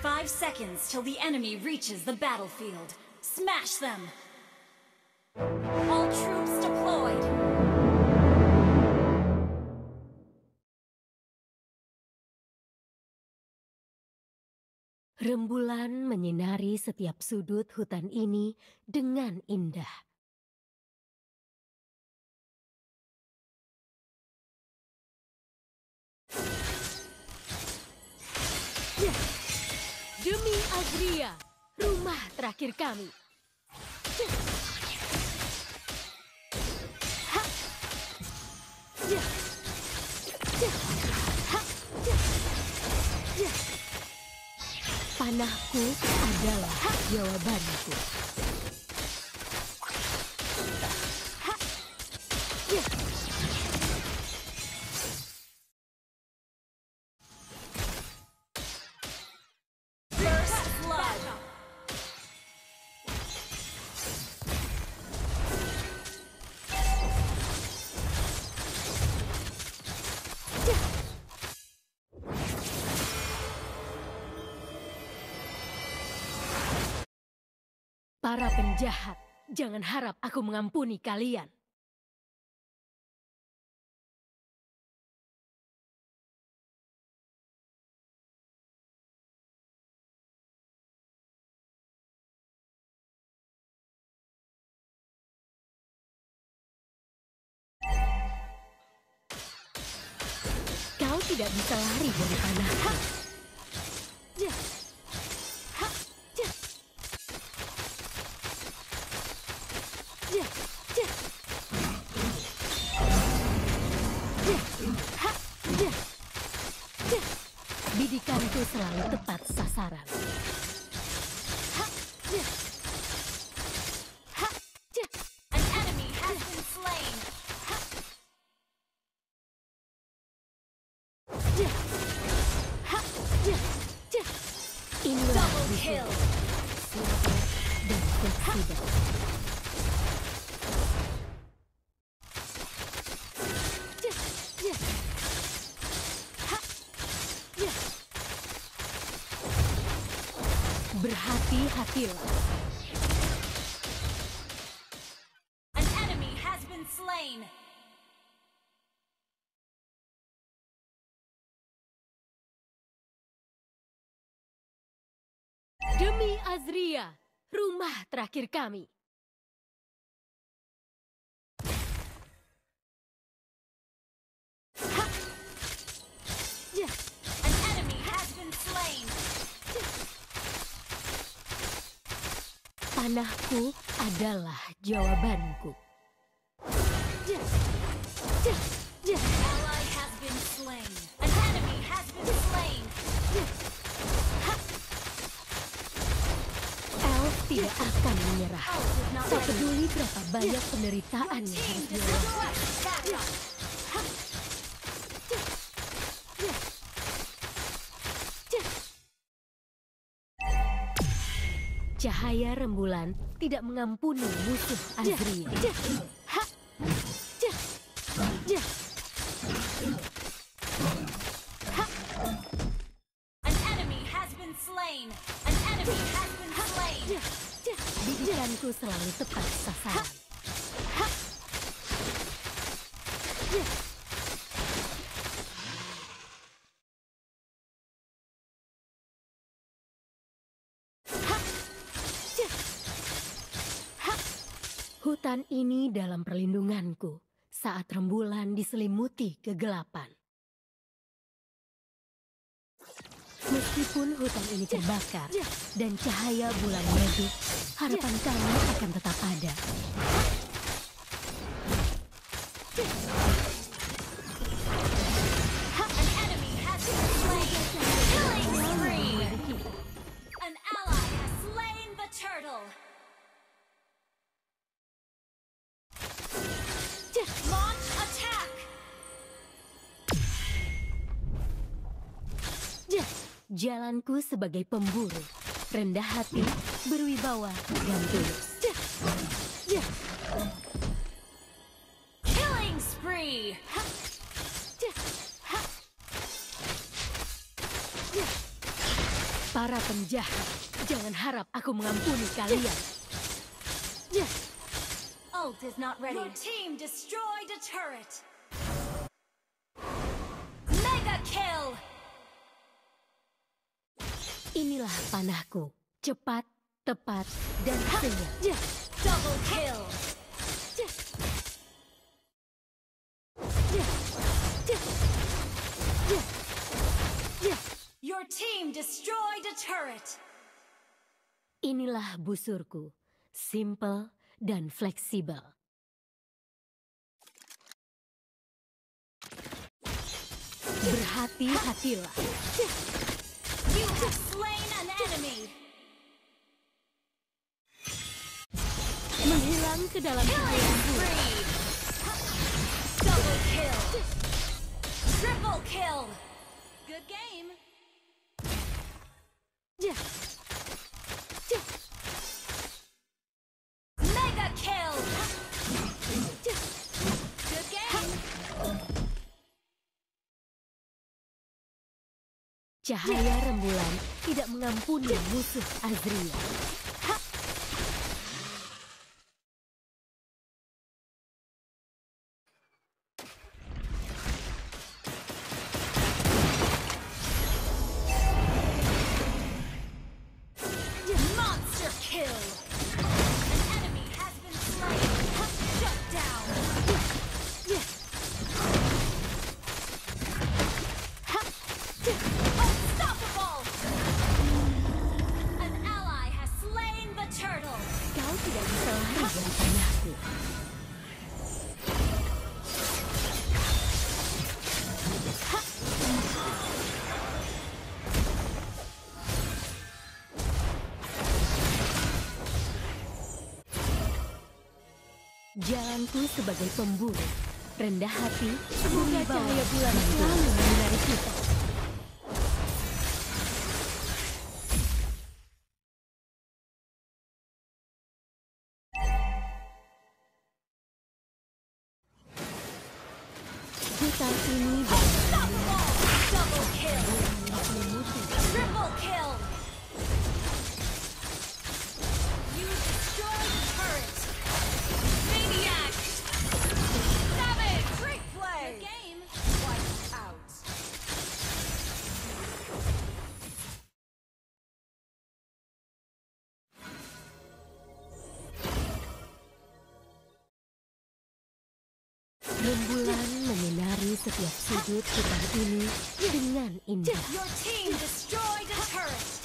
5 seconds till the enemy reaches the battlefield. Smash them! All troops deployed! Rembulan menyinari setiap sudut hutan ini dengan indah. Demi Azria, rumah terakhir kami. Panahku adalah jawabanku. Para penjahat, jangan harap aku mengampuni kalian. Kau tidak bisa lari dari panahku. Bidikanku selalu tepat sasaran. An enemy has been slain! Inilah Double kill! dan fleksibel. Berhati-hatilah. An enemy has been slain! Demi Azria, rumah terakhir kami. An enemy has been slain! Panahku adalah jawabanku. Ally has been slain! An enemy has been slain! Elf tidak akan menyerah. Tak peduli berapa banyak penderitaan yang harus dilewati. Cahaya rembulan tidak mengampuni musuh Azria. An enemy has been slain! An enemy has been slain! Bidikanku selalu tepat sasaran. Hutan ini dalam perlindunganku saat rembulan diselimuti kegelapan. Meskipun hutan ini terbakar dan cahaya bulan redup, harapan kami akan tetap ada. An enemy has been slain! Killing spree! An ally has slain the turtle! Launch attack! Jalanku sebagai pemburu, rendah hati, berwibawa, dan tulus. Killing spree! Para penjahat, jangan harap aku mengampuni kalian. Ult is not ready. Your team destroyed a turret. Mega kill. Inilah panahku. Cepat, tepat, dan senyap. Double kill. Your team destroyed a turret. Inilah busurku. Simple dan fleksibel. Berhati-hatilah. You have slain an enemy. Menghilang ke dalam Killing spree. Double kill. Triple kill. Good game. Mega kill. Good game. Cahaya rembulan tidak mengampuni musuh Azria. Monster kill. An enemy has been slain. Shut down. Unstoppable. An ally has slain the turtle. Kau tidak bisa lari dari panahku. Jalanku sebagai pemburu, rendah hati, semoga cahaya bulan selalu menyinari kita. Hutan ini Unstoppable. Double kill. Triple kill. You destroyed the turret. Maniac. Savage. Great play. Good game. Wiped out. rembulan menyinari setiap sudut hutan ini dengan indah. Your team destroyed a turret.